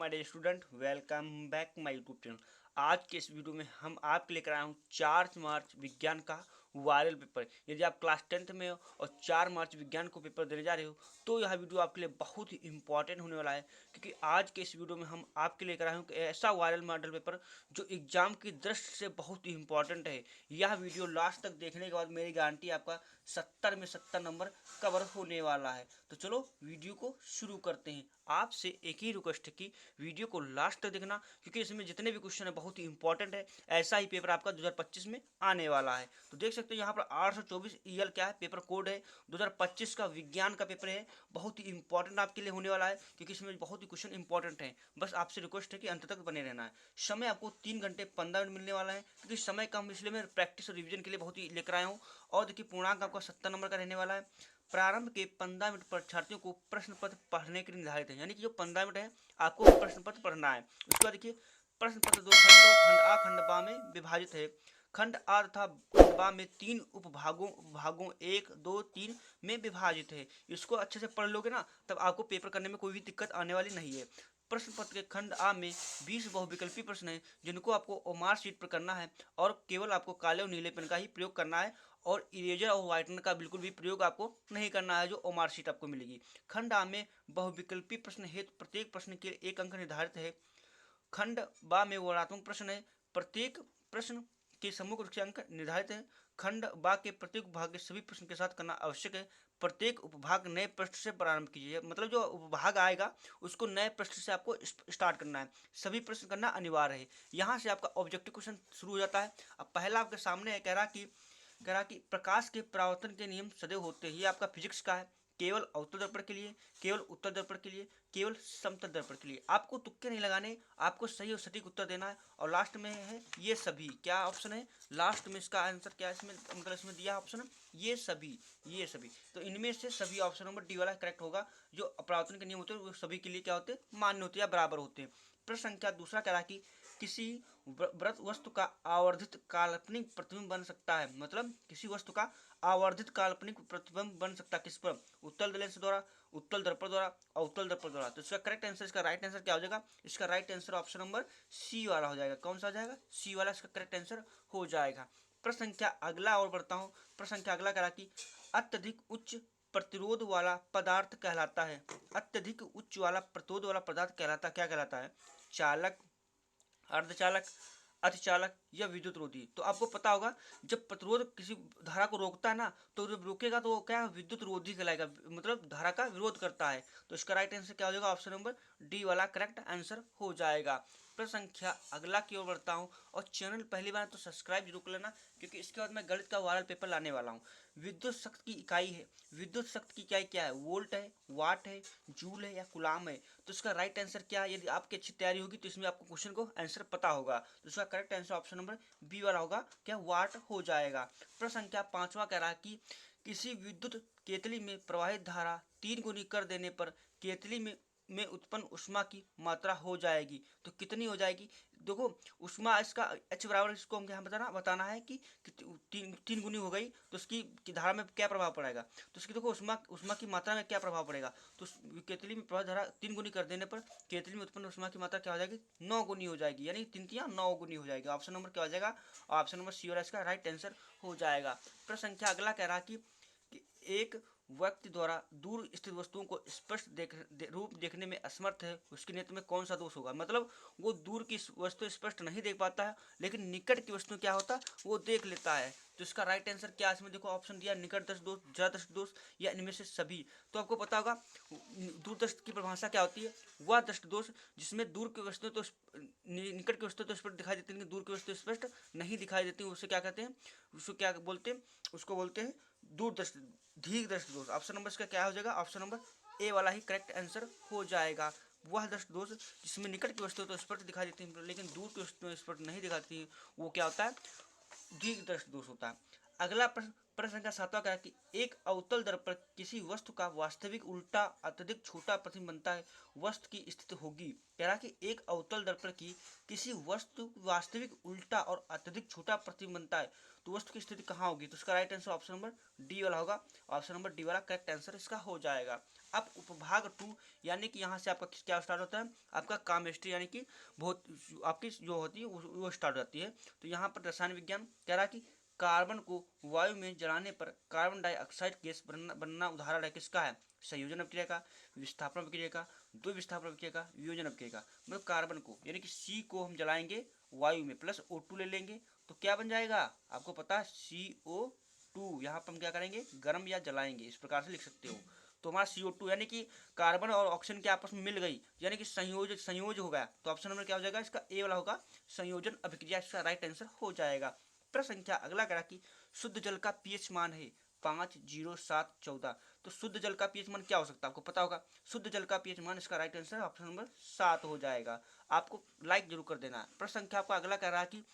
My dear student, welcome back my YouTube channel. आज के इस वीडियो में हम आपके लेकर आया हूँ 4 मार्च विज्ञान का वायरल पेपर। यदि आप क्लास 10th में हो और 4 मार्च विज्ञान को पेपर देने जा रहे हो तो यह वीडियो आपके लिए बहुत ही इंपॉर्टेंट होने वाला है, क्योंकि आज के इस वीडियो में हम आपके लेकर आए हूँ ऐसा वायरल मॉडल पेपर जो एग्जाम की दृष्टि से बहुत ही इंपॉर्टेंट है। यह वीडियो लास्ट तक देखने के बाद मेरी गारंटी आपका 70 में 70 नंबर कवर होने वाला है। तो चलो वीडियो को शुरू करते हैं। आपसे एक ही रिक्वेस्ट है कि वीडियो को लास्ट तक देखना, क्योंकि इसमें जितने भी क्वेश्चन है बहुत ही इंपॉर्टेंट है। ऐसा ही पेपर आपका 2025 में आने वाला है। तो देख सकते हो यहाँ पर 824 ईएल क्या है, पेपर कोड है। 2025 का विज्ञान का पेपर है, बहुत ही इंपॉर्टेंट आपके लिए होने वाला है, क्योंकि इसमें बहुत ही क्वेश्चन इंपॉर्टेंट है। बस आपसे रिक्वेस्ट है कि अंत तक बने रहना है। समय आपको 3 घंटे 15 मिनट मिलने वाला है, क्योंकि समय कम इसलिए मैं प्रैक्टिस और रिविजन के लिए बहुत ही लेकर आया हूँ। और देखिए पूर्णांक आपका 70 नंबर का रहने वाला है। प्रारंभ के 15 मिनट परीक्षार्थियों को प्रश्न पत्र पढ़ने के लिए निर्धारित है, यानी कि जो 15 मिनट है आपको प्रश्न पत्र पढ़ना है। उसके बाद देखिए प्रश्न पत्र 2 खंड आ खंड बा में विभाजित है। खंड आ तथा खंड बा में 3 उपभागों 1, 2, 3 में विभाजित है। इसको अच्छे से पढ़ लोगे ना, तब आपको पेपर करने में कोई भी दिक्कत आने वाली नहीं है। प्रश्न पत्र के खंड आ में 20 बहुविकल्पी प्रश्न है, जिनको आपको ओमार शीट पर करना है और केवल आपको काले और नीले पेन का ही प्रयोग करना है, और इरेजर और व्हाइटनर का बिल्कुल भी प्रयोग आपको नहीं करना है, जो ओमार शीट आपको मिलेगी। खंड आ में बहुविकल्पी प्रश्न हेतु प्रत्येक प्रश्न के लिए 1 अंक निर्धारित है। खंड बा में वर्णात्मक प्रश्न है, प्रत्येक प्रश्न के समूह रूप से अंक निर्धारित है। खंड बा के प्रत्येक उपभाग के सभी प्रश्न के साथ करना आवश्यक है। प्रत्येक उपभाग नए पृष्ठ से प्रारंभ कीजिए, मतलब जो उपभाग आएगा उसको नए पृष्ठ से आपको स्टार्ट करना है। सभी प्रश्न करना अनिवार्य है। यहाँ से आपका ऑब्जेक्टिव क्वेश्चन शुरू हो जाता है। अब पहला आपके सामने है, कह रहा कि प्रकाश के परावर्तन के नियम सदैव होते हैं। ये आपका फिजिक्स का है। केवल अवतल दर्पण के लिए, केवल उत्तल दर्पण के लिए, केवल समतल दर्पण के लिए। आपको तुक्के नहीं लगाने, आपको सही और सटीक उत्तर देना है। और लास्ट में है ये सभी, क्या ऑप्शन है लास्ट में, इसका आंसर क्या है इसमें, मतलब इसमें दिया ऑप्शन ये सभी, ये सभी। तो इनमें से सभी ऑप्शन नंबर डी वाला करेक्ट होगा। जो अपरावर्तन के नियम होते हैं वो सभी के लिए क्या होते हैं, मान्य होते हैं या बराबर होते हैं। प्रश्न संख्या दूसरा कह रहा कि किसी व्रत वस्तु का आवर्धित काल्पनिक प्रतिबिंब बन सकता है, मतलब किसी वस्तु का आवर्धित काल्पनिक प्रतिबिंब बन सकता है किस पर, उत्तल लेंस द्वारा, उत्तल दर्पण द्वारा, अवतल दर्पण द्वारा। तो इसका करेक्ट आंसर, इसका राइट आंसर क्या हो जाएगा, इसका right answer option number C वाला हो जाएगा। कौन सा हो जाएगा, सी वाला इसका करेक्ट आंसर हो जाएगा। प्रश्न संख्या अगला और बढ़ता हूँ। प्रश्न संख्या अगला करा कि अत्यधिक उच्च प्रतिरोध वाला पदार्थ कहलाता है। अत्यधिक उच्च वाला प्रतिरोध वाला पदार्थ कहलाता क्या कहलाता है, चालक, अर्धचालक, अतिचालक या विद्युत रोधी। तो आपको पता होगा जब प्रतिरोध किसी धारा को रोकता है ना, तो जब रोकेगा तो क्या विद्युत रोधी कहलाएगा, मतलब धारा का विरोध करता है। तो इसका राइट आंसर क्या हो जाएगा, ऑप्शन नंबर डी वाला करेक्ट आंसर हो जाएगा। प्रश्न संख्या अगला की ओर बढ़ता हूँ। और चैनल पहली बार तो सब्सक्राइब जरूर कर लेना, क्योंकि इसके बाद मैं गणित का वायरल पेपर लाने वाला हूँ। विद्युत शक्ति की इकाई है, विद्युत शक्ति की इकाई क्या है, वोल्ट है, वाट है, जूल है या कुलाम है। तो इसका राइट आंसर क्या है, यदि आपकी अच्छी तैयारी होगी तो इसमें आपको क्वेश्चन को आंसर पता होगा। तो इसका correct answer option number B वाला होगा, क्या वाट हो जाएगा। प्रश्न संख्या 5वां कह रहा है कि किसी विद्युत केतली में प्रवाहित धारा 3 गुनी कर देने पर केतली में उत्पन्न ऊष्मा की मात्रा हो जाएगी। तो कितनी हो जाएगी, देखो ऊष्मा इसका h बराबर, इसको हम यहाँ बताना है कि तीन गुनी हो गई तो उसकी धारा में क्या प्रभाव पड़ेगा। तो उसकी देखो ऊष्मा की मात्रा में क्या प्रभाव पड़ेगा। तो केतली में प्रवाह धारा 3 गुनी कर देने पर केतली में उत्पन्न ऊष्मा की मात्रा क्या हो जाएगी, 9 गुनी हो जाएगी, यानी 3 9 गुनी हो जाएगी। ऑप्शन नंबर क्या हो जाएगा, ऑप्शन नंबर सी और इसका राइट आंसर हो जाएगा। प्रश्न संख्या अगला कह रहा कि एक व्यक्ति द्वारा दूर स्थित वस्तुओं को स्पष्ट रूप देखने में असमर्थ है, उसके नेत्र में कौन सा दोष होगा। मतलब वो दूर की वस्तु स्पष्ट नहीं देख पाता है, लेकिन निकट की वस्तु क्या होता है वो देख लेता है। तो इसका राइट आंसर क्या है, इसमें देखो ऑप्शन दिया, निकट दृष्टि दोष, जरा दृष्टि दोष या इनमें से सभी। तो आपको पता होगा दूरदृष्टि की परिभाषा क्या होती है, वह दृष्टि दोष जिसमें दूर की वस्तु तो निकट की वस्तु तो स्पष्ट दिखाई देती है, दूर की वस्तु स्पष्ट नहीं दिखाई देती, उसे क्या कहते हैं, उसको क्या बोलते हैं, उसको बोलते हैं दूरदृष्टि, दीर्घ दृष्टि दोष। ऑप्शन नंबर इसका क्या हो जाएगा, ऑप्शन नंबर ए वाला ही करेक्ट आंसर हो जाएगा। वह दृष्टि दोष जिसमें निकट की वस्तु तो स्पष्ट दिखाई देती है लेकिन दूर की वस्तु स्पष्ट नहीं दिखाती, वो क्या होता है, दीर्घ दृष्टि दोष होता है। अगला प्रश्न प्रश्न संख्या 7वां क्या है कि एक अवतल दर्पण पर किसी वस्तु का वास्तविक उल्टा अत्यधिक छोटा प्रतिबिंब बनता है, वस्तु की स्थिति होगी। कह रहा कि एक अवतल दर्पण की किसी वस्तु वास्तविक उल्टा और अत्यधिक छोटा प्रतिबिंब बनता है, तो वस्तु की स्थिति कहाँ होगी? तो इसका right answer option number D वाला होगा। ऑप्शन नंबर डी वाला करेक्ट आंसर इसका हो जाएगा। अब उपभाग 2 यानी कि यहाँ से आपका क्या स्टार्ट होता है? आपका केमिस्ट्री यानी कि बहुत आपकी जो होती है वो स्टार्ट हो जाती है। तो यहाँ पर रसायन विज्ञान कह रहा कि कार्बन को वायु में जलाने पर कार्बन डाइऑक्साइड गैस बनना उदाहरण है किसका है? संयोजन अभिक्रिया का, विस्थापन अभिक्रिया का, द्विविस्थापन अभिक्रिया का, वियोजन अभिक्रिया का। मतलब कार्बन को यानी कि सी को हम जलाएंगे वायु में प्लस O2 ले लेंगे तो क्या बन जाएगा? आपको पता है CO2। यहाँ पर हम क्या करेंगे? गर्म या जलाएंगे, इस प्रकार से लिख सकते हो। तो हमारा CO2 यानी कि कार्बन और ऑक्सीजन के आपस में मिल गई यानी कि संयोज हो गया। तो ऑप्शन नंबर क्या हो जाएगा? इसका ए वाला होगा, संयोजन अभिक्रिया इसका राइट आंसर हो जाएगा। प्रश्न संख्या अगला करा कि शुद्ध जल का पीएच मान है 5, 0, 7, 14। तो शुद्ध जल का पीएच मान क्या हो सकता है? आपको पता होगा। शुद्ध जल का पीएच मान इसका राइट आंसर ऑप्शन नंबर 7 हो जाएगा। आपको लाइक जरूर कर देना है। प्रश्न संख्या आपका अगला कह रहा है कि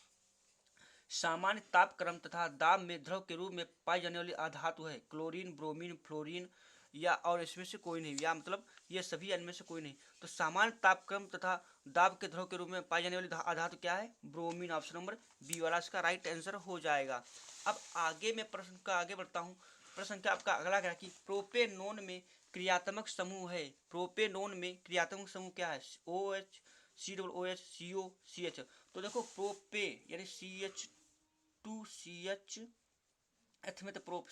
सामान्य तापक्रम तथा दाब में द्रव के रूप में पाई जाने वाली अधातु है क्लोरीन, ब्रोमीन, फ्लोरीन या और इसमें से कोई नहीं, या मतलब ये सभी इनमें से कोई नहीं। तो सामान्य तापक्रम तथा दाब के द्रव के रूप में पाई जाने वाली अधातु क्या है? ब्रोमीन। ऑप्शन नंबर बी वाला इसका राइट आंसर हो जाएगा। अब आगे मैं प्रश्न का आगे बढ़ता हूँ। प्रश्न का आपका अगला क्या है कि प्रोपेनोन में क्रियात्मक समूह है। प्रोपेनोन में क्रियात्मक समूह क्या है? OH, COOH, CO, CH। तो देखो प्रोपे यानी CH2CH, एथ में तो प्रोप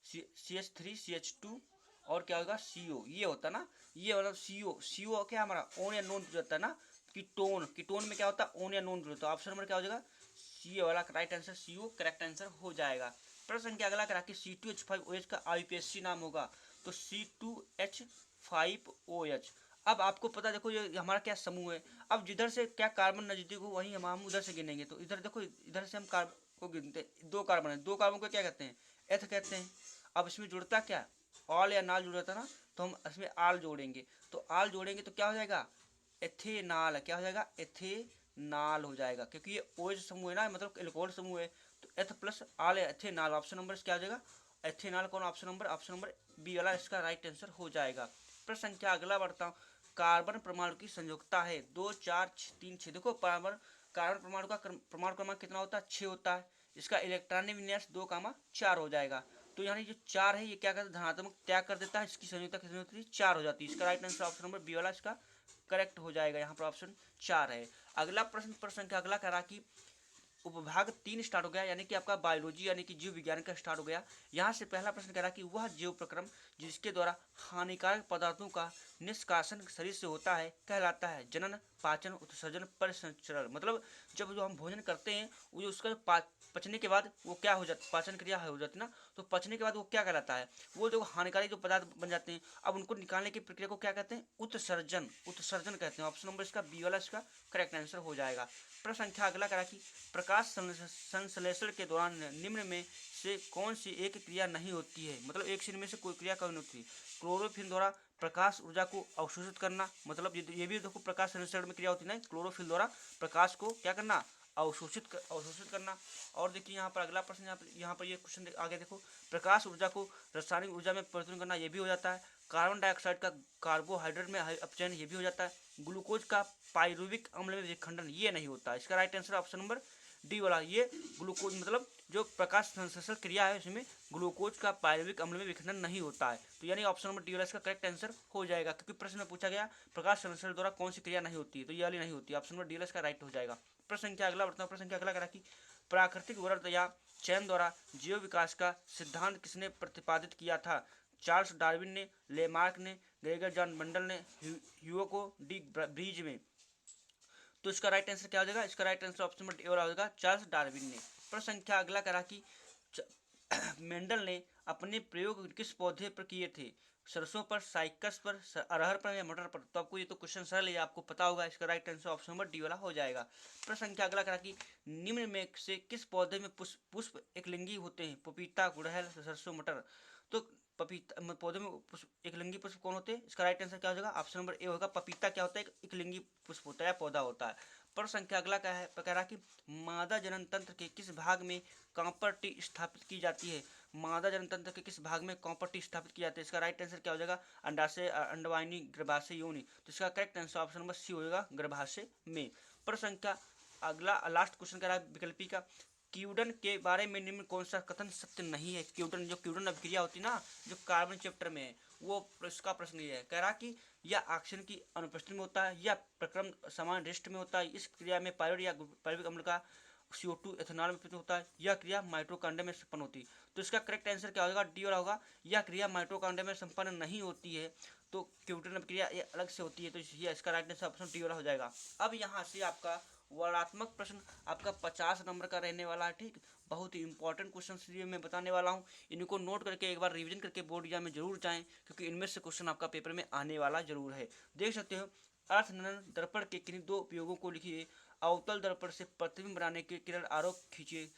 CH3CH2 और क्या होगा? CO। ये होता ना, ये मतलब CO क्या हमारा ओन या नोन होता है ना। कीटोन में क्या होता है? ओन या नोन होता है। ऑप्शन नंबर क्या हो जाएगा? सी वाला right answer CO correct answer हो जाएगा। प्रश्न संख्या अगला करा कि C2H5OH का IUPAC नाम होगा। तो C2H5OH। अब आपको पता, देखो ये हमारा क्या समूह है। अब जिधर से क्या कार्बन नजदीक हो वहीं हम उधर से गिनेंगे। तो इधर देखो, इधर से हम कार्बन को गिनते, 2 कार्बन है, 2 कार्बन को क्या कहते हैं? एथ कहते हैं। अब इसमें जुड़ता क्या? ऑल या नाल जुड़ था ना, तो हम इसमें आल जोड़ेंगे। तो आल जोड़ेंगे तो क्या हो जाएगा? एथेनाल। क्या हो जाएगा? एथेनाल हो जाएगा, क्योंकि ये OH समूह है ना, मतलब एल्कोहल समूह है। तो एथ प्लस आल एथेनाल। ऑप्शन नंबर क्या हो जाएगा? एथेनाल। कौन? ऑप्शन नंबर बी वाला इसका राइट आंसर हो जाएगा। प्रश्न संख्या अगला बढ़ता हूँ। कार्बन परमाणु की संयोजकता है 2, 4, 3, 6। देखो कार्बन परमाणु का परमाणु क्रमांक कितना होता है? 6 होता है। इसका इलेक्ट्रॉनिक विन्यास 2, 4 हो जाएगा। तो यानी जो 4 है ये क्या करता है? धनात्मक त्याग कर देता है। इसकी संयोजकता कितनी होती है? 4 हो जाती है। इसका right answer option number B वाला इसका करेक्ट हो जाएगा। यहाँ पर ऑप्शन 4 है। अगला प्रश्न संख्या अगला कह रहा कि उपभाग 3 स्टार्ट हो गया यानी कि आपका बायोलॉजी यानी कि जीव विज्ञान का स्टार्ट हो गया। यहाँ से पहला प्रश्न कह रहा कि वह जीव प्रक्रम जिसके द्वारा हानिकारक पदार्थों का निष्कासन शरीर से होता है कहलाता है जनन, पाचन, उत्सर्जन, परिसंचरण। मतलब जब जो हम भोजन करते हैं वो उसका पचने के बाद वो क्या हो जाता, पाचन क्रिया हो जाती है ना, तो पचने के बाद वो क्या कहलाता है? वो जो हानिकारक जो पदार्थ बन जाते हैं, अब उनको निकालने की प्रक्रिया को क्या कहते हैं? उत्सर्जन कहते हैं। ऑप्शन नंबर इसका बी वाला इसका करेक्ट आंसर हो जाएगा। प्रश्न संख्या अगला करा कि प्रकाश संश्लेषण के दौरान निम्न में से कौन सी एक क्रिया नहीं होती है? मतलब एक से इनमें से कोई क्रिया कौन होती है? क्लोरोफिल द्वारा प्रकाश ऊर्जा को अवशोषित करना, मतलब ये भी देखो प्रकाश संश्लेषण में क्रिया होती है ना, क्लोरोफिल द्वारा प्रकाश को क्या करना? अवशोषित करना। और देखिए यहाँ पर अगला प्रश्न, यहाँ पर ये क्वेश्चन आगे देखो, प्रकाश ऊर्जा को रासायनिक ऊर्जा में परिवर्तन करना, ये भी हो जाता है। कार्बन डाइऑक्साइड का कार्बोहाइड्रेट में अपचयन, ये भी हो जाता है। ग्लूकोज का पाइरुविक अम्ल में विखंडन, ये नहीं होता। इसका right answer option number D वाला। ये ग्लूकोज मतलब जो प्रकाश संश्लेषण क्रिया है उसमें ग्लूकोज का पाइरुविक अम्ल में विखंडन नहीं होता है। तो यानी ऑप्शन नंबर डी वाला इसका करेक्ट आंसर हो जाएगा, क्योंकि प्रश्न में पूछा गया प्रकाश संश्लेषण द्वारा कौन सी क्रिया नहीं होती है, तो ये वाली नहीं होती। ऑप्शन नंबर डी वाला इसका राइट हो जाएगा। प्रश्न संख्या अगला बढ़ता हूँ। प्रश्न संख्या अगला करा कि प्राकृतिक वर्ध या चयन द्वारा जीव विकास का सिद्धांत किसने प्रतिपादित किया था? चार्ल्स डार्विन ने, लेमार्क ने, ग्रेगर जॉन मंडल ने, ह्यूगो डी ब्रीज में। तो इसका राइट आंसर क्या हो जाएगा? इसका right answer option number A हो जाएगा, चार्ल्स डार्विन ने। प्रश्न संख्या अगला करा कि मेंडल ने अपने प्रयोग किस पौधे पर किए थे? सरसों पर, साइकस पर, अरहर पर या मटर पर? तो आपको ये तो क्वेश्चन सरल है, आपको पता होगा। इसका right answer option number D वाला हो जाएगा। प्रश्न संख्या अगला करा कि निम्न में से किस पौधे में पुष्प एकलिंगी होते हैं? पपीता, गुड़हल, सरसों, मटर। तो पपीता पौधे में एकलिंगी पुष्प कौन होते हैं? इसका राइट आंसर क्या हो जाएगा? ऑप्शन नंबर ए होगा, पपीता क्या होता है? एकलिंगी पुष्प होता है या पौधा होता है। प्रश्न संख्या अगला क्या है, कह रहा कि मादा जनन तंत्र के किस भाग में कॉपर टी स्थापित की जाती है। मादा जनन तंत्र के किस भाग में कॉपर टी स्थापित की जाती है। इसका राइट आंसर क्या हो जाएगा, अंडाशय, अंडवाहिनी, गर्भाशय, योनि। तो इसका correct answer option number C हो जाएगा, गर्भाशय में। प्रश्न संख्या अगला लास्ट क्वेश्चन कह रहा है विकल्पी का, क्यूडन के बारे में निम्न कौन सा कथन सत्य नहीं है। क्यूडन, जो क्यूडन अभिक्रिया होती है ना, जो कार्बन चैप्टर में है, वो इसका प्रश्न ये है। कह रहा कि यह ऑक्सीजन की अनुपस्थिति में होता है, या प्रक्रम समान रेस्ट में होता है। इस क्रिया में पायरोड या पायरुविक अम्ल का CO2 एथेनॉल में परिवर्तित होता है। यह क्रिया माइटोकॉन्ड्रिया में संपन्न होती है। तो इसका करेक्ट आंसर क्या होगा, डी वाला होगा। यह क्रिया माइटोकॉन्ड्रिया में संपन्न नहीं होती है, तो क्यूडन अभिक्रिया ये अलग से होती है। तो इसका राइट आंसर ऑप्शन डी वाला हो जाएगा। अब यहाँ से आपका वर्णात्मक प्रश्न आपका 50 नंबर का रहने वाला है। ठीक, बहुत ही इंपॉर्टेंट क्वेश्चन मैं बताने वाला हूँ। इनको नोट करके एक बार रिवीजन करके बोर्ड एग्जाम में जरूर जाएं, क्योंकि इनमें से क्वेश्चन आपका पेपर में आने वाला जरूर है। देख सकते हो, अर्थ नयन दर्पण के किन्हीं दो उपयोगों को लिखिए। अवतल दर्पण से प्रतिबिंब बनाने के किरण आरोप खींचिए,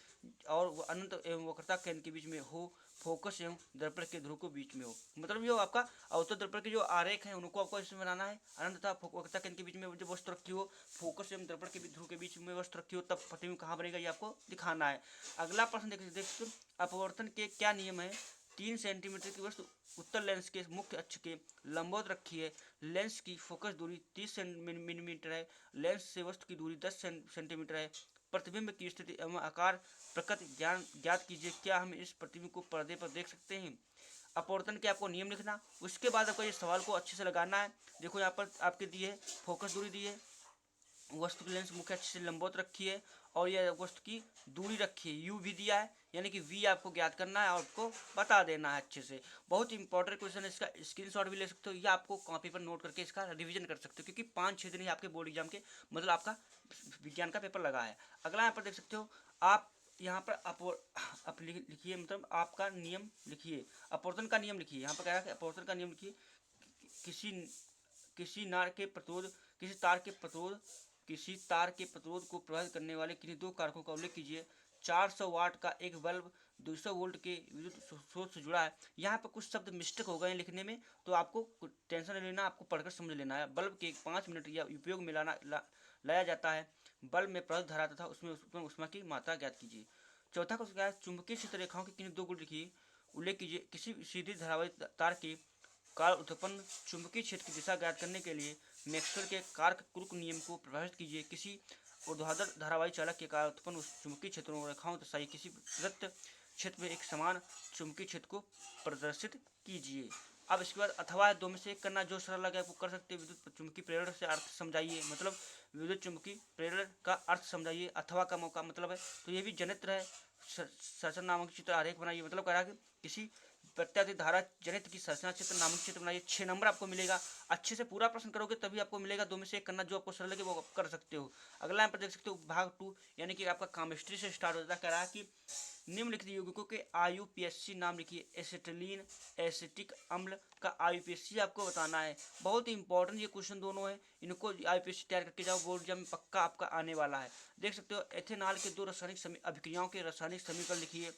और अनंत एवं वक्रता केंद्र के बीच में हो, फोकस एवं दर्पण के ध्रुव के बीच में हो। मतलब जो आपका अवतल दर्पण के जो आरेख है उनको आपको इसमें बनाना है। अनंत तथा वक्रता केंद्र के बीच में जो वस्तु रखी हो, फोकस एवं दर्पण के ध्रुव के बीच में वस्तु रखी हो, तब प्रतिबिंब कहाँ बनेगा ये आपको दिखाना है। अगला प्रश्न देखते अपवर्तन के क्या नियम है। 3 सेंटीमीटर की वस्तु उत्तल लेंस के मुख्य अक्ष के लंबवत रखी है। लेंस की फोकस दूरी 30 मिलीमीटर है। लेंस से वस्तु की दूरी 10 सेंटीमीटर है। प्रतिबिंब की स्थिति एवं आकार प्रकृति ज्ञात कीजिए। क्या हम इस प्रतिबिंब को पर्दे पर देख सकते हैं। अपवर्तन के आपको नियम लिखना, उसके बाद आपको ये सवाल को अच्छे से लगाना है। देखो यहाँ पर आपके दी है फोकस दूरी दी है, वस्तु की लेंस मुख्य अक्ष से लंबवत रखी है, और यह वस्तु की दूरी रखी है, यू भी दिया है, यानी कि वी आपको ज्ञात करना है और आपको बता देना है अच्छे से। बहुत इंपॉर्टेंट क्वेश्चन है, इसका स्क्रीनशॉट भी ले सकते हो, या आपको कॉपी पर नोट करके इसका रिवीजन कर सकते हो, क्योंकि 5-6 दिन ही आपके बोर्ड एग्जाम के मतलब आपका विज्ञान का पेपर लगा है। अगला यहाँ पर देख सकते हो आप, यहाँ पर आप लिखिए, मतलब आपका नियम लिखिए, अपवर्तन का नियम लिखिए। यहाँ पर कह रहा है अपवर्तन का नियम लिखिए, किसी तार के प्रतिरोध को प्रभावित करने वाले किन्हीं दो कारकों का उल्लेख कीजिए। 400 वाट का एक बल्ब 200 वोल्ट के विद्युत स्रोत से जुड़ा है। यहाँ पर कुछ शब्द मिस्टेक हो गए हैं लिखने में, तो आपको टेंशन नहीं लेना, आपको पढ़कर समझ लेना है। बल्ब के 5 मिनट या उपयोग में लाया जाता है। बल्ब में प्रवाहित धारा तथा उसमें ऊष्मा की मात्रा ज्ञात कीजिए। चौथा क्वेश्चन क्या है, चुंबकीय क्षेत्र रेखाओं के किन्हीं दो गुण लिखिए, उल्लेख कीजिए। किसी सीधी धारावाही तार के कार उत्पन्न चुंबकीय क्षेत्र की दिशा ज्ञात करने के लिए मैक्सवेल के कार्क-क्रुक नियम को परिभाषित कीजिए। किसी ऊर्ध्वाधर धारावाही चालक के कारण उत्पन्न उस चुंबकीय क्षेत्रों रेखाओं दर्शाइए। किसी वृत्त क्षेत्र में एक समान चुंबकीय क्षेत्र को प्रदर्शित कीजिए। अब इसके बाद अथवा दो में से एक करना, जो सरल लगे आपको कर सकते हैं। विद्युत चुंबकीय प्रेरण से अर्थ समझाइए, मतलब विद्युत चुंबकीय प्रेरण का अर्थ समझाइए। अथवा का मौका मतलब है, तो ये भी जनित्र है। संरचना नामक चित्र आरेख बनाइए, मतलब कह रहा है कि किसी प्रत्यावर्ती धारा जनित्र की संरचना चित्र नामक चित्र बनाइए। 6 नंबर आपको मिलेगा। अच्छे से पूरा प्रश्न करोगे तभी आपको मिलेगा। 2 में से एक करना, जो आपको सरल लगे वो आप कर सकते हो। अगला यहाँ पर देख सकते हो भाग 2, यानी कि आपका केमिस्ट्री से स्टार्ट होता है। कह रहा है कि निम्नलिखित यौगिकों के IUPAC नाम लिखिए। एसिटिलीन एसिटिक अम्ल का IUPAC आपको बताना है। बहुत ही इंपॉर्टेंट ये क्वेश्चन दोनों है, इनको IUPAC तैयार करके जाओ, बोर्ड एग्जाम में पक्का आपका आने वाला है। देख सकते हो एथेनॉल के 2 रासायनिक अभिक्रियाओं के रासायनिक समीकरण लिखिए।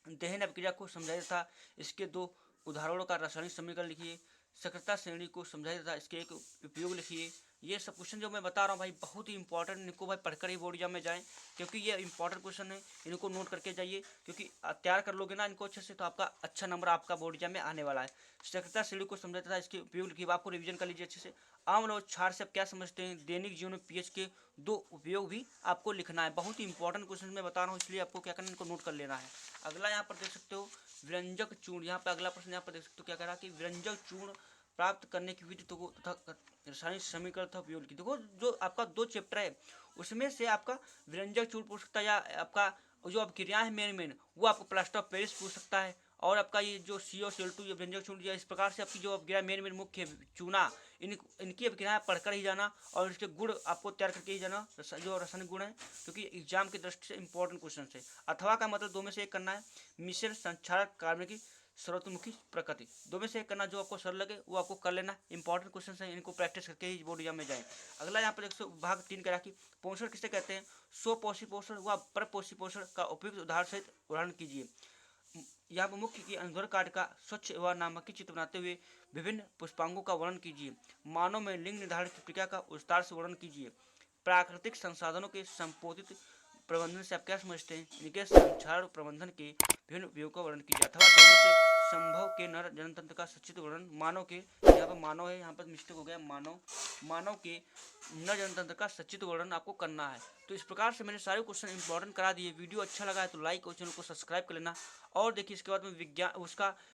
दहन अभिक्रिया को समझाया था, इसके 2 उदाहरणों का रासायनिक समीकरण लिखिए। सक्रियता श्रेणी को समझाया था, इसके एक उपयोग लिखिए। ये सब क्वेश्चन जो मैं बता रहा हूँ भाई बहुत ही इंपॉर्टेंट, इनको भाई पढ़कर ही बोर्ड एग्जाम में जाएं, क्योंकि ये इंपॉर्टेंट क्वेश्चन है। इनको नोट करके जाइए, क्योंकि तैयार कर लोगे ना इनको अच्छे से, तो आपका अच्छा नंबर आपका बोर्ड एग्जाम में आने वाला है। सक्रियता श्रेणी को समझाया था, इसके उपयोग लिखिए। आपको रिवीजन कर लीजिए अच्छे से। आम्ल और क्षार से आप क्या समझते हैं। दैनिक जीवन में पीएच के 2 उपयोग भी आपको लिखना है। बहुत ही इंपॉर्टेंट क्वेश्चन मैं बता रहा हूँ, इसलिए आपको क्या करना है, इनको नोट कर लेना है। अगला यहाँ पर देख सकते हो व्यंजक चूर्ण, यहाँ पर अगला प्रश्न यहाँ पर देख सकते हो क्या कह रहा है कि व्यंजक चूर्ण प्राप्त करने की विधि तो तथा रासायनिक समीकरण तथा उपयोग की। देखो जो आपका 2 चैप्टर है उसमें से आपका व्यंजक चूर्ण पूछ सकता है, या आपका जो अब क्रियाएं हैं मेन वो आपको प्लास्टर ऑफ पेरिस पूछ सकता है, और आपका ये जो CO2 या व्यंजक चूर्ण, या इस प्रकार से आपकी जो अभिक्रिया मेन मुख्य चूना, इनकी अभिक्रियाएं पढ़कर ही जाना, और इसके गुण आपको तैयार करके ही जाना, जो रासायनिक गुण है, क्योंकि एग्जाम की दृष्टि से इंपॉर्टेंट क्वेश्चन है। अथवा का मतलब 2 में से एक करना है। मिश्र संक्षारक कार्बन की सर्वतोमुखी प्रकृति, 2 में से एक करना, जो आपको सरल लगे वो आपको कर लेना। इंपॉर्टेंट क्वेश्चन है, इनको प्रैक्टिस करके ही बोर्ड एग्जाम में जाएं। अगला यहाँ पर देखो भाग 3 कह रहा कि पोषण किसे कहते हैं। स्वपोषी पोषण व परपोषी पोषण का उपयुक्त उदाहरण सहित वर्णन कीजिए। यहाँ पर मुख्य की अंगूर काट का स्वच्छ व नामकी चित्र बनाते हुए विभिन्न पुष्पांगों का वर्णन कीजिए। मानव में लिंग निर्धारण की प्रक्रिया का विस्तार से वर्णन कीजिए। प्राकृतिक संसाधनों के संपोषित प्रबंधन से आप क्या समझते हैं? इनके संचार प्रबंधन के विभिन्न उपयोग का वर्णन कीजिए। अथवा दोनों से संभव के नर जनतंत्र का सचित वर्णन। मानव के, यहाँ पर मानव है, यहाँ पर मिस्टेक हो गया, मानव के नर जनतंत्र का सचित वर्णन आपको करना है। तो इस प्रकार से मैंने सारे क्वेश्चन इंपॉर्टेंट करा दिए। वीडियो अच्छा लगा है तो लाइक और चैनल को सब्सक्राइब कर लेना। और देखिए इसके बाद में विज्ञान उसका